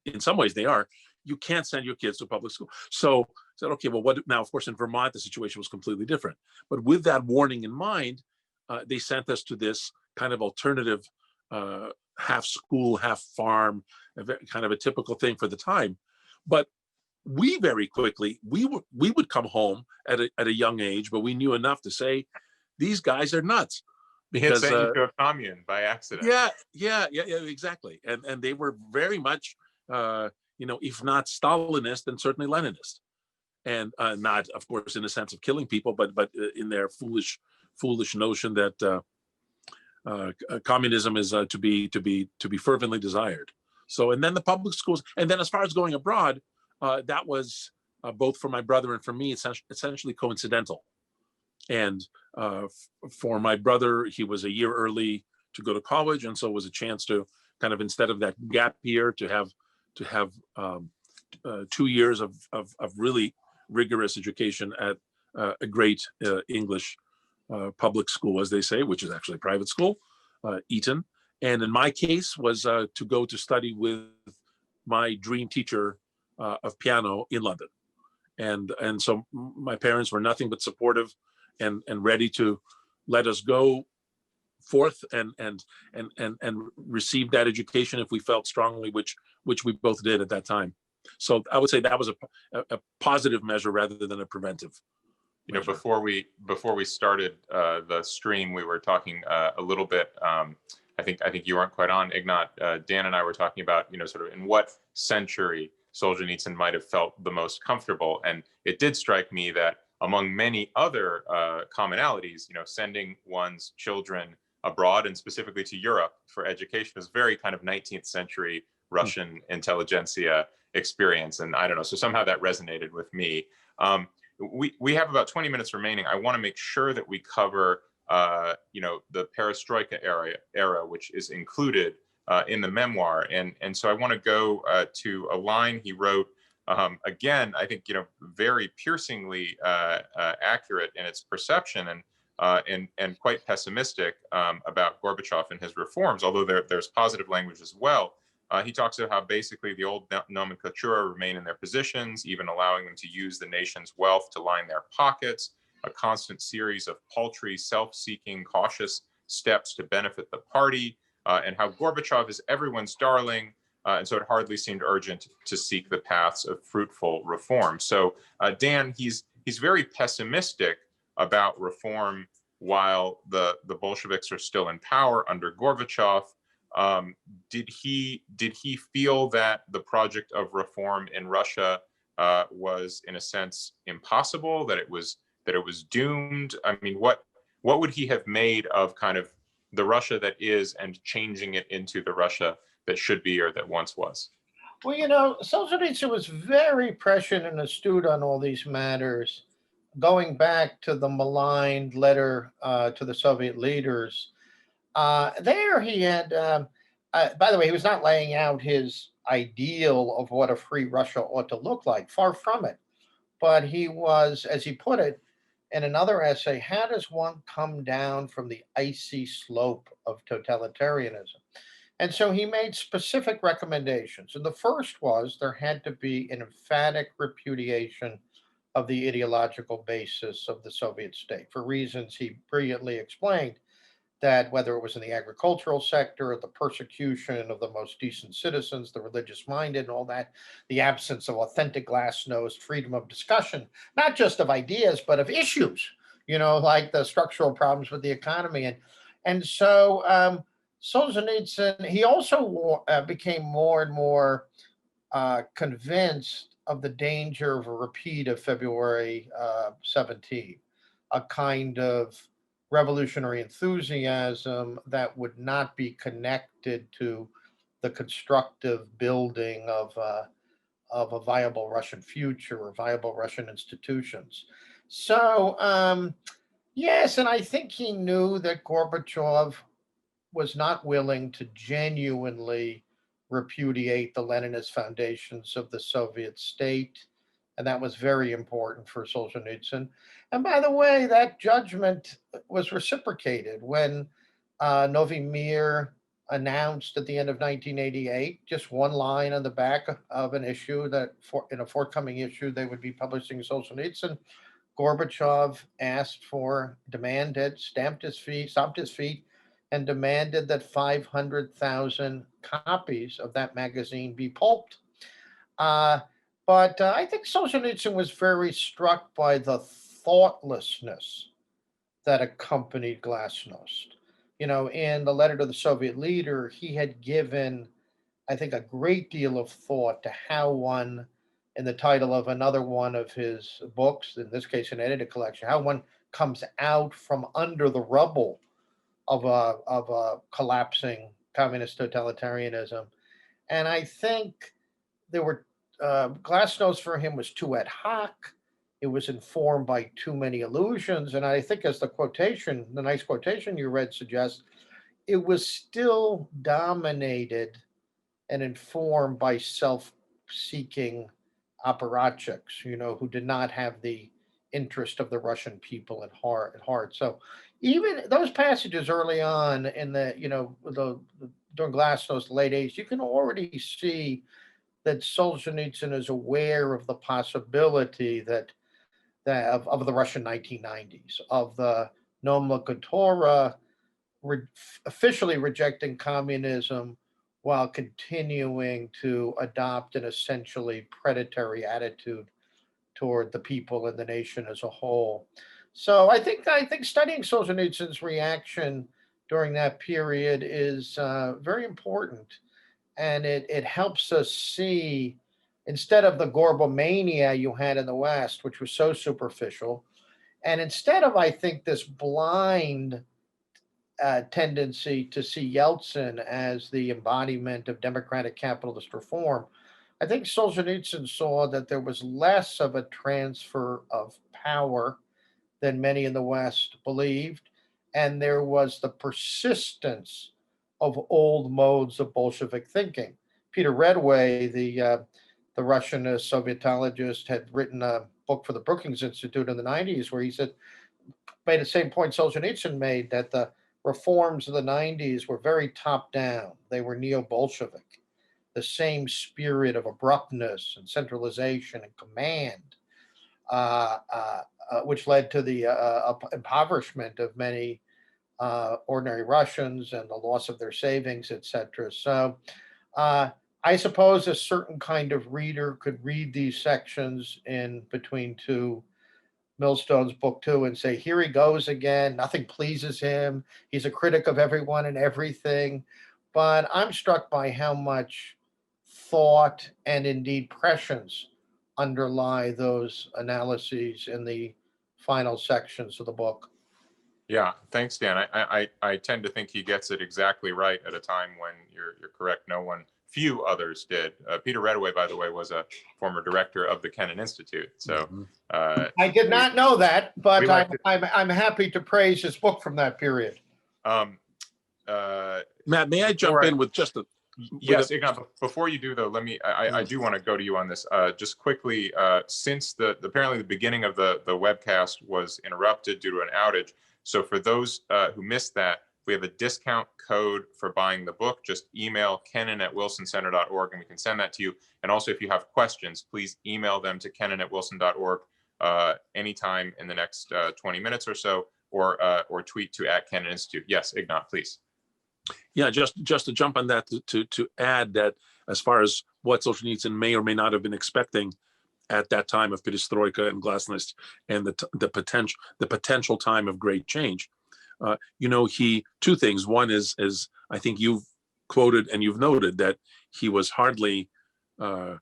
in some ways they are. You can't send your kids to public school. So I said, okay, well, what now? Of course, in Vermont, the situation was completely different. But with that warning in mind, they sent us to this kind of alternative, half school, half farm, kind of a typical thing for the time. But we very quickly, we would come home at a young age, but we knew enough to say, these guys are nuts. Because sent you to a commune by accident. Yeah, exactly. And they were very much, if not Stalinist, then certainly Leninist, and not, of course, in the sense of killing people, but in their foolish notion that communism is to be fervently desired. So, and then the public schools, and then as far as going abroad, that was both for my brother and for me, essentially coincidental. And for my brother, he was a year early to go to college, and so it was a chance to kind of, instead of that gap year, to have 2 years of really rigorous education at a great English public school, as they say, which is actually a private school, Eton. And in my case was to go to study with my dream teacher of piano in London. And so my parents were nothing but supportive and ready to let us go forth and receive that education if we felt strongly, which we both did at that time. So I would say that was a positive measure rather than a preventive. Before we started the stream, we were talking a little bit. I think you weren't quite on, Ignat. Dan and I were talking about, sort of in what century Solzhenitsyn might have felt the most comfortable, and it did strike me that among many other commonalities, sending one's children abroad, and specifically to Europe for education, is very kind of 19th century Russian intelligentsia experience. And I don't know, so somehow that resonated with me. We have about 20 minutes remaining. I want to make sure that we cover, the perestroika era, which is included in the memoir. And so I want to go to a line he wrote. Again, I think, very piercingly accurate in its perception, and quite pessimistic about Gorbachev and his reforms, although there's positive language as well. He talks about how basically the old nomenclatura remain in their positions, even allowing them to use the nation's wealth to line their pockets, a constant series of paltry, self-seeking, cautious steps to benefit the party, and how Gorbachev is everyone's darling. And so it hardly seemed urgent to seek the paths of fruitful reform. So Dan, he's very pessimistic about reform while the Bolsheviks are still in power under Gorbachev. Did he feel that the project of reform in Russia was, in a sense, impossible? That it was doomed? I mean, what would he have made of kind of the Russia that is and changing it into the Russia that should be or that once was? Well, Solzhenitsyn was very prescient and astute on all these matters, going back to the maligned letter to the Soviet leaders. There he had, by the way, he was not laying out his ideal of what a free Russia ought to look like, far from it. But he was, as he put it in another essay, how does one come down from the icy slope of totalitarianism? And so he made specific recommendations. And the first was there had to be an emphatic repudiation of the ideological basis of the Soviet state for reasons he brilliantly explained, that whether it was in the agricultural sector, or the persecution of the most decent citizens, the religious minded, and all that, the absence of authentic glass-nosed freedom of discussion, not just of ideas, but of issues, like the structural problems with the economy. And so Solzhenitsyn, he also became more and more convinced of the danger of a repeat of February 17, a kind of revolutionary enthusiasm that would not be connected to the constructive building of a viable Russian future or viable Russian institutions. So, yes, and I think he knew that Gorbachev was not willing to genuinely repudiate the Leninist foundations of the Soviet state. And that was very important for Solzhenitsyn. And by the way, that judgment was reciprocated when Novi Mir announced at the end of 1988, just one line on the back of an issue that in a forthcoming issue, they would be publishing Solzhenitsyn. Gorbachev stomped his feet, and demanded that 500,000 copies of that magazine be pulped. But I think Solzhenitsyn was very struck by the thoughtlessness that accompanied glasnost. In the letter to the Soviet leader, he had given, I think, a great deal of thought to how one, in the title of another one of his books, in this case, an edited collection, how one comes out from under the rubble of a collapsing communist totalitarianism. And I think there were glasnost for him was too ad hoc. It was informed by too many illusions. And I think, as the nice quotation you read suggests, it was still dominated and informed by self-seeking apparatchiks, who did not have the interest of the Russian people at heart. So even those passages early on in during Glasnost, late 80s, you can already see that Solzhenitsyn is aware of the possibility that of the Russian 1990s, of the nomenclatura officially rejecting communism while continuing to adopt an essentially predatory attitude toward the people and the nation as a whole. So I think studying Solzhenitsyn's reaction during that period is very important, and it helps us see, instead of the Gorbomania you had in the West, which was so superficial, and instead of, I think, this blind tendency to see Yeltsin as the embodiment of democratic capitalist reform, I think Solzhenitsyn saw that there was less of a transfer of power than many in the West believed, and there was the persistence of old modes of Bolshevik thinking. Peter Redway, the Russian Sovietologist, had written a book for the Brookings Institute in the 90s where he said, made the same point Solzhenitsyn made, that the reforms of the 90s were very top down. They were neo-Bolshevik. The same spirit of abruptness and centralization and command, which led to the impoverishment of many ordinary Russians and the loss of their savings, etc. So I suppose a certain kind of reader could read these sections in Between Two Millstones, book 2, and say, here he goes again. Nothing pleases him. He's a critic of everyone and everything. But I'm struck by how much thought and indeed prescience underlie those analyses in the final sections of the book. Yeah, thanks, Dan. I tend to think he gets it exactly right at a time when you're correct. Few others did. Peter Redaway, by the way, was a former director of the Kennan Institute. So I did not know that, but I'm happy to praise his book from that period. Matt, may I jump in with just a? Yes, Ignat, before you do though, I do want to go to you on this. Just quickly, since apparently the beginning of the webcast was interrupted due to an outage. So for those who missed that, we have a discount code for buying the book. Just email kennan@wilsoncenter.org and we can send that to you. And also, if you have questions, please email them to kennan@wilson.org anytime in the next 20 minutes or so, or tweet to @KennanInstitute. Yes, Ignat, please. Yeah, just to jump on that, to add that as far as what Solzhenitsyn may or may not have been expecting at that time of perestroika and glasnost and the potential time of great change. Two things. One is I think you've quoted and you've noted that he was hardly full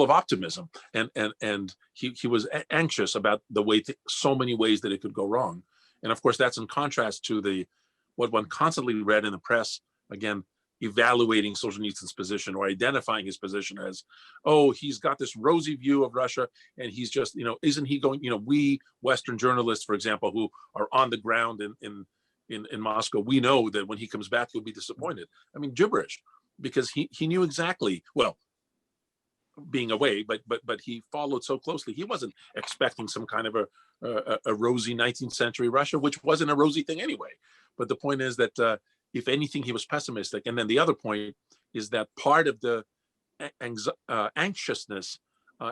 of optimism, and he was anxious about the way so many ways that it could go wrong. And of course, that's in contrast to what one constantly read in the press, again, evaluating Solzhenitsyn's position or identifying his position as, oh, he's got this rosy view of Russia and he's just, isn't he going, we Western journalists, for example, who are on the ground in Moscow, we know that when he comes back, he'll be disappointed. I mean, gibberish, because he knew exactly, well, being away, but he followed so closely. He wasn't expecting some kind of a rosy 19th century Russia, which wasn't a rosy thing anyway. But the point is that if anything, he was pessimistic. And then the other point is that part of the anxiousness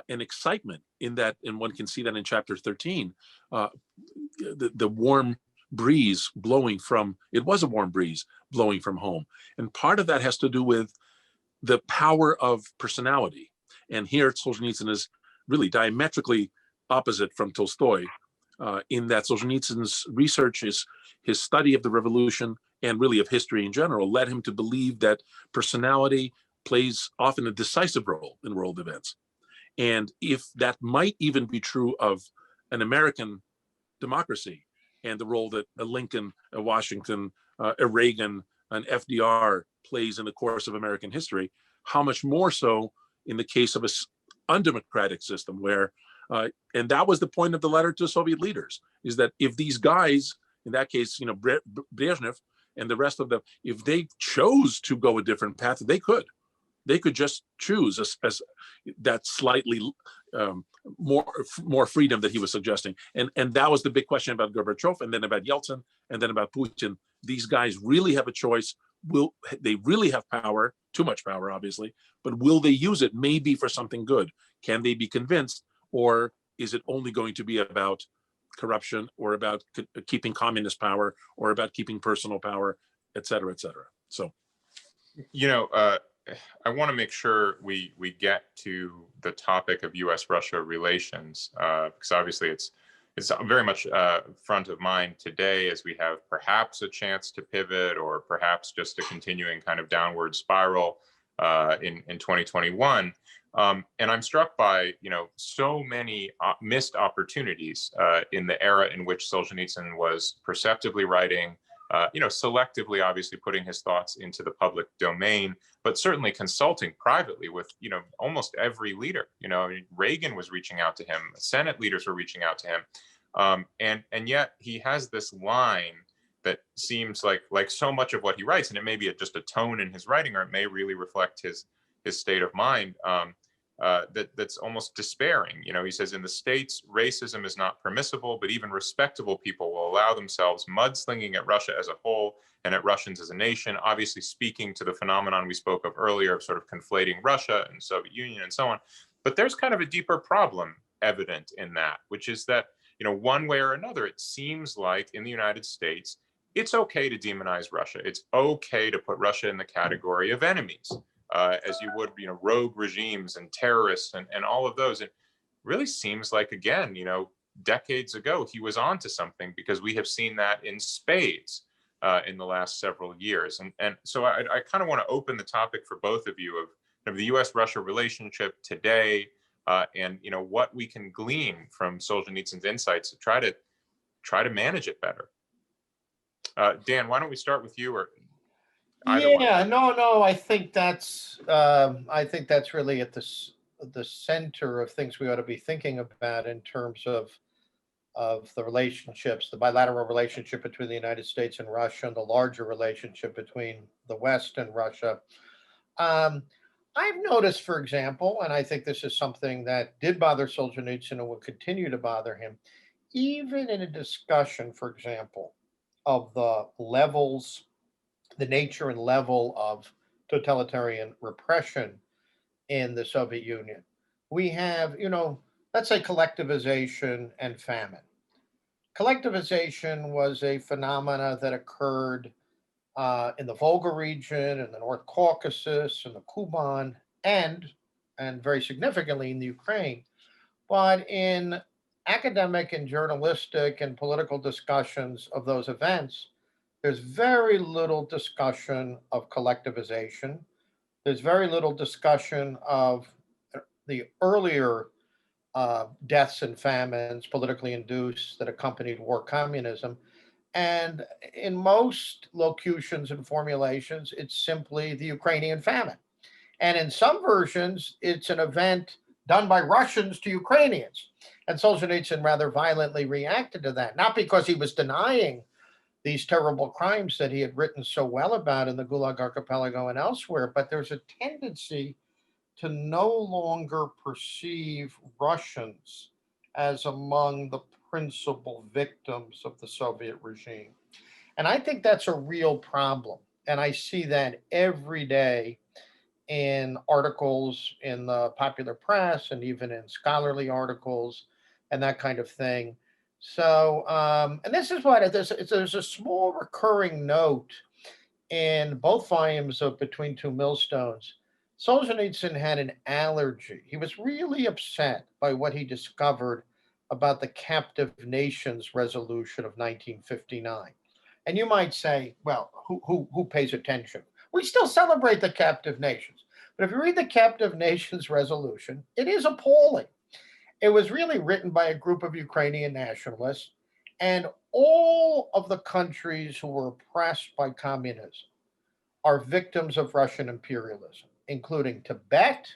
and excitement in that, and one can see that in chapter 13, the warm breeze blowing from, it was a warm breeze blowing from home. And part of that has to do with the power of personality. And here Solzhenitsyn is really diametrically opposite from Tolstoy, in that Solzhenitsyn's research, his study of the revolution and really of history in general, led him to believe that personality plays often a decisive role in world events. And if that might even be true of an American democracy and the role that a Lincoln, a Washington, a Reagan, an FDR plays in the course of American history, how much more so in the case of an undemocratic system where, and that was the point of the letter to Soviet leaders, is that if these guys, in that case, Brezhnev and the rest of them, if they chose to go a different path, they could just choose as that slightly more freedom that he was suggesting. And that was the big question about Gorbachev, and then about Yeltsin, and then about Putin. These guys really have a choice. Will they really have power? Too much power, obviously, but will they use it maybe for something good? Can they be convinced, or is it only going to be about corruption, or about keeping communist power, or about keeping personal power, et cetera, et cetera? So, I want to make sure we get to the topic of U.S.-Russia relations, because obviously it's very much front of mind today, as we have perhaps a chance to pivot, or perhaps just a continuing kind of downward spiral in 2021. And I'm struck by so many missed opportunities in the era in which Solzhenitsyn was perceptively writing, selectively, obviously putting his thoughts into the public domain, but certainly consulting privately with, almost every leader. Reagan was reaching out to him, Senate leaders were reaching out to him. And yet he has this line that seems like so much of what he writes, and it may be just a tone in his writing, or it may really reflect his state of mind. That's almost despairing. You know, he says, in the States, racism is not permissible, but even respectable people will allow themselves mudslinging at Russia as a whole and at Russians as a nation, obviously speaking to the phenomenon we spoke of earlier of sort of conflating Russia and Soviet Union and so on. But there's kind of a deeper problem evident in that, which is that, you know, one way or another, it seems like in the United States, it's okay to demonize Russia. It's okay to put Russia in the category of enemies. As you would, you know, rogue regimes and terrorists and all of those. It really seems like, again, you know, decades ago, he was onto something, because we have seen that in spades in the last several years. And so I kind of want to open the topic for both of you of the U.S.-Russia relationship today, and, you know, what we can glean from Solzhenitsyn's insights to try to manage it better. Dan, why don't we start with you, or either one? Yeah, no, I think that's really at the center of things we ought to be thinking about in terms of the relationships, the bilateral relationship between the United States and Russia, and the larger relationship between the West and Russia. I've noticed, for example, and I think this is something that did bother Solzhenitsyn and will continue to bother him, even in a discussion, for example, of the nature and level of totalitarian repression in the Soviet Union. We have, you know, let's say collectivization and famine. Collectivization was a phenomena that occurred in the Volga region, in the North Caucasus, in the Kuban, and very significantly in the Ukraine. But in academic and journalistic and political discussions of those events, there's very little discussion of collectivization. There's very little discussion of the earlier deaths and famines, politically induced, that accompanied war communism. And in most locutions and formulations, it's simply the Ukrainian famine. And in some versions, it's an event done by Russians to Ukrainians. And Solzhenitsyn rather violently reacted to that, not because he was denying these terrible crimes that he had written so well about in the Gulag Archipelago and elsewhere, but there's a tendency to no longer perceive Russians as among the principal victims of the Soviet regime. And I think that's a real problem. And I see that every day in articles in the popular press and even in scholarly articles and that kind of thing. So, and this is what there's a small recurring note in both volumes of Between Two Millstones. Solzhenitsyn had an allergy. He was really upset by what he discovered about the Captive Nations Resolution of 1959. And you might say, well, who pays attention? We still celebrate the Captive Nations. But if you read the Captive Nations Resolution, it is appalling. It was really written by a group of Ukrainian nationalists, and all of the countries who were oppressed by communism are victims of Russian imperialism, including Tibet,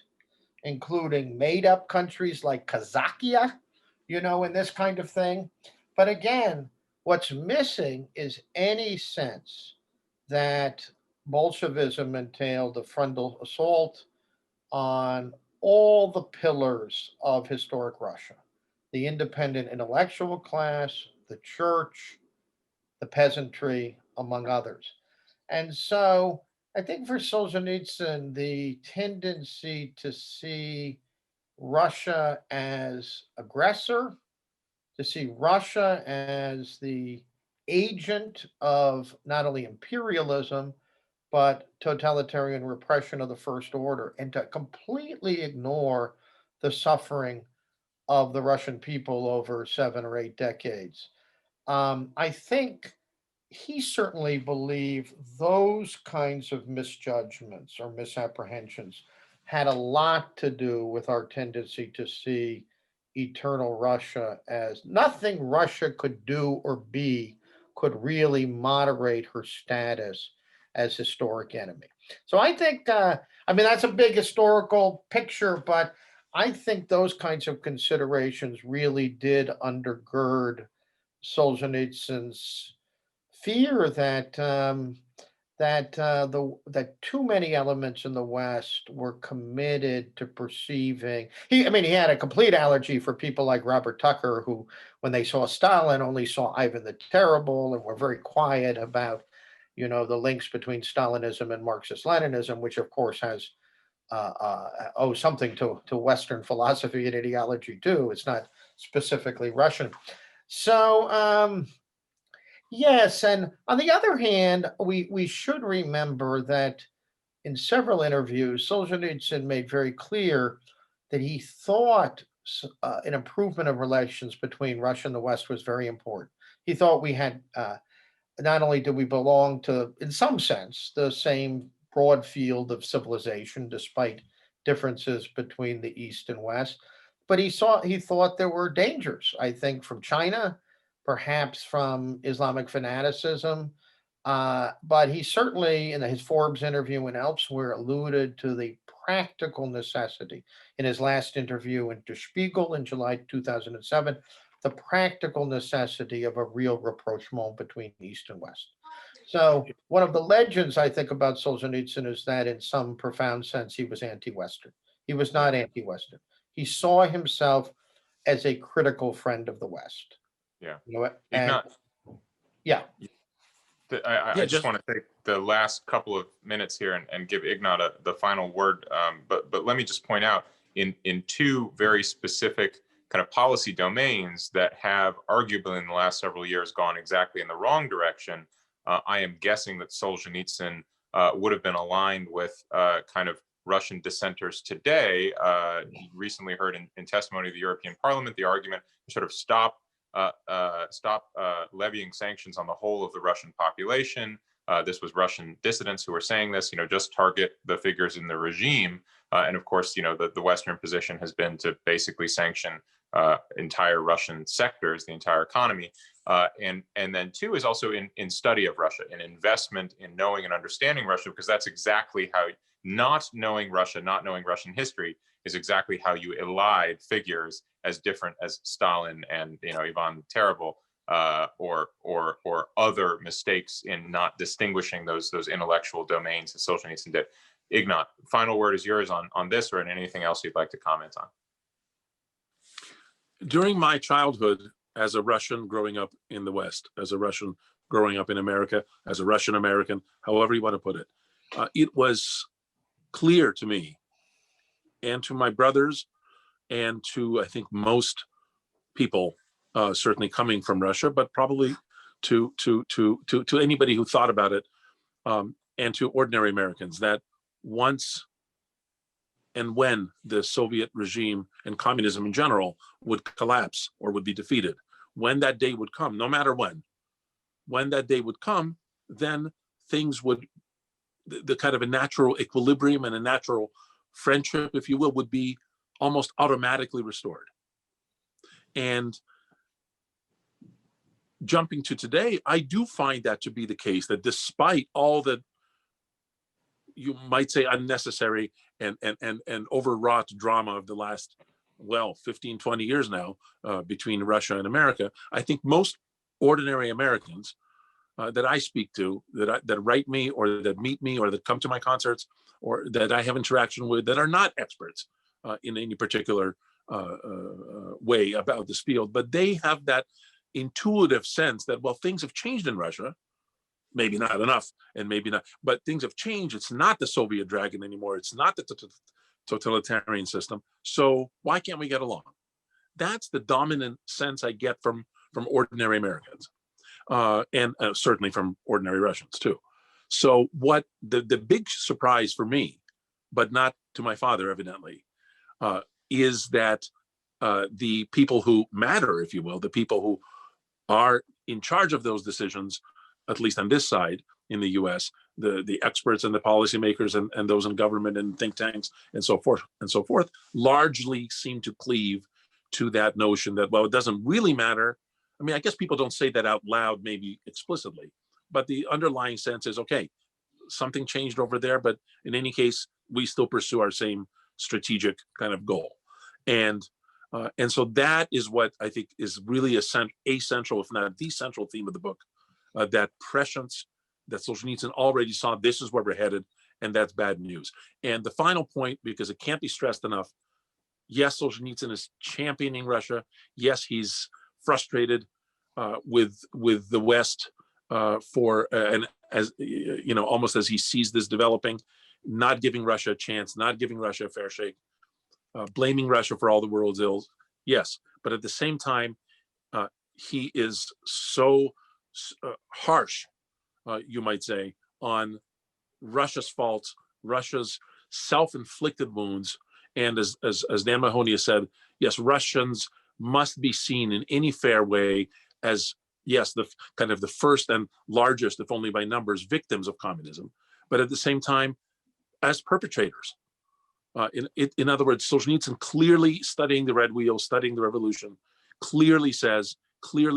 including made-up countries like Kazakhia, you know, and this kind of thing. But again, what's missing is any sense that Bolshevism entailed a frontal assault on all the pillars of historic Russia: the independent intellectual class, the church, the peasantry, among others. And so I think for Solzhenitsyn, the tendency to see Russia as aggressor, to see Russia as the agent of not only imperialism, but totalitarian repression of the first order, and to completely ignore the suffering of the Russian people over 7 or 8 decades. I think he certainly believed those kinds of misjudgments or misapprehensions had a lot to do with our tendency to see eternal Russia as nothing Russia could do or be could really moderate her status as historic enemy. So I think, I mean, that's a big historical picture, but I think those kinds of considerations really did undergird Solzhenitsyn's fear that that too many elements in the West were committed to perceiving. I mean, he had a complete allergy for people like Robert Tucker, who, when they saw Stalin, only saw Ivan the Terrible, and were very quiet about, the links between Stalinism and Marxist-Leninism, which of course has owes something to Western philosophy and ideology too. It's not specifically Russian. So. Yes, and on the other hand, we should remember that in several interviews, Solzhenitsyn made very clear that he thought an improvement of relations between Russia and the West was very important. He thought we had not only did we belong to, in some sense, the same broad field of civilization, despite differences between the East and West, but he thought there were dangers. I think from China, perhaps from Islamic fanaticism. But he certainly, in his Forbes interview and elsewhere, alluded to the practical necessity. In his last interview in Der Spiegel in July 2007, the practical necessity of a real rapprochement between East and West. So, one of the legends I think about Solzhenitsyn is that, in some profound sense, he was anti-Western. He was not anti-Western. He saw himself as a critical friend of the West. Yeah. And Ignat, yeah. I just want to take the last couple of minutes here and give Ignat the final word. But let me just point out in two very specific kind of policy domains that have arguably in the last several years gone exactly in the wrong direction. I am guessing that Solzhenitsyn would have been aligned with kind of Russian dissenters today. He recently heard in testimony of the European Parliament the argument to sort of stop levying sanctions on the whole of the Russian population. This was Russian dissidents who were saying this, just target the figures in the regime. And of course, the Western position has been to basically sanction entire Russian sectors, the entire economy. And then two is also in study of Russia, in investment in knowing and understanding Russia, because that's exactly how not knowing Russia, not knowing Russian history is exactly how you elide figures as different as Stalin and Ivan the Terrible, or other mistakes in not distinguishing those intellectual domains that Solzhenitsyn did. Ignat, final word is yours on this, or anything else you'd like to comment on. During my childhood, as a Russian growing up in the West, as a Russian growing up in America, as a Russian American, however you want to put it, it was clear to me and to my brothers and to, I think, most people, certainly coming from Russia, but probably to anybody who thought about it, and to ordinary Americans, that once and when the Soviet regime and communism in general would collapse or would be defeated, when that day would come, no matter when that day would come, then things would, the kind of a natural equilibrium and a natural friendship, if you will, would be almost automatically restored. And jumping to today, I do find that to be the case, that despite all the, you might say, unnecessary and overwrought drama of the last, 15, 20 years now, between Russia and America, I think most ordinary Americans that I speak to, that write me or that meet me or that come to my concerts or that I have interaction with, that are not experts in any particular way about this field, but they have that intuitive sense that, things have changed in Russia, maybe not enough and maybe not, but things have changed. It's not the Soviet dragon anymore. It's not the totalitarian system. So why can't we get along? That's the dominant sense I get from ordinary Americans, and certainly from ordinary Russians too. So what the big surprise for me, but not to my father evidently, is that the people who matter, if you will, the people who are in charge of those decisions, at least on this side in the US, the experts and the policymakers and those in government and think tanks and so forth, largely seem to cleave to that notion that, it doesn't really matter. I mean, I guess people don't say that out loud, maybe explicitly, but the underlying sense is, okay, something changed over there, but in any case, we still pursue our same strategic kind of goal. And so that is what I think is really a central, if not the central theme of the book, that prescience, that Solzhenitsyn already saw this is where we're headed, and that's bad news. And the final point, because it can't be stressed enough, yes, Solzhenitsyn is championing Russia. Yes, he's frustrated with the West and as you know, almost as he sees this developing, not giving Russia a chance, not giving Russia a fair shake, blaming Russia for all the world's ills. Yes, but at the same time, he is so harsh, you might say, on Russia's faults, Russia's self-inflicted wounds, and as Dan Mahoney has said, yes, Russians must be seen in any fair way as, yes, the kind of the first and largest, if only by numbers, victims of communism, but at the same time, as perpetrators. In other words, Solzhenitsyn, clearly studying the Red Wheel, studying the revolution, clearly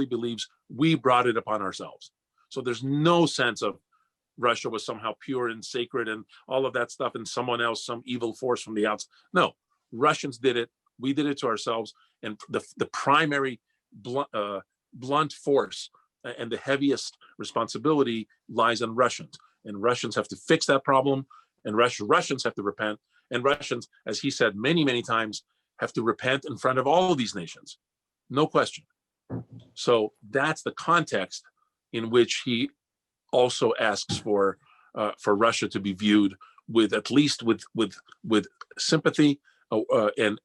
believes we brought it upon ourselves. So there's no sense of Russia was somehow pure and sacred and all of that stuff, and someone else, some evil force from the outside. No, Russians did it. We did it to ourselves. And the primary blunt force and the heaviest responsibility lies on Russians. And Russians have to fix that problem. And Russians have to repent. And Russians, as he said many, many times, have to repent in front of all of these nations. No question. So that's the context in which he also asks for Russia to be viewed with at least with sympathy and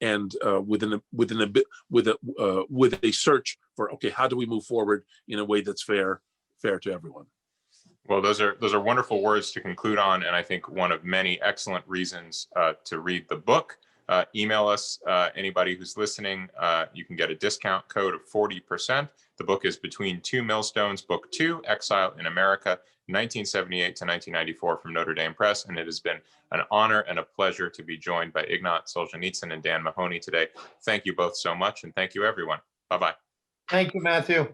with a search for, okay, how do we move forward in a way that's fair to everyone. Well, those are wonderful words to conclude on, and I think one of many excellent reasons to read the book. Email us, anybody who's listening. You can get a discount code of 40%. The book is Between Two Millstones, Book 2, Exile in America, 1978 to 1994 from Notre Dame Press. And it has been an honor and a pleasure to be joined by Ignat Solzhenitsyn and Dan Mahoney today. Thank you both so much, and thank you, everyone. Bye-bye. Thank you, Matthew.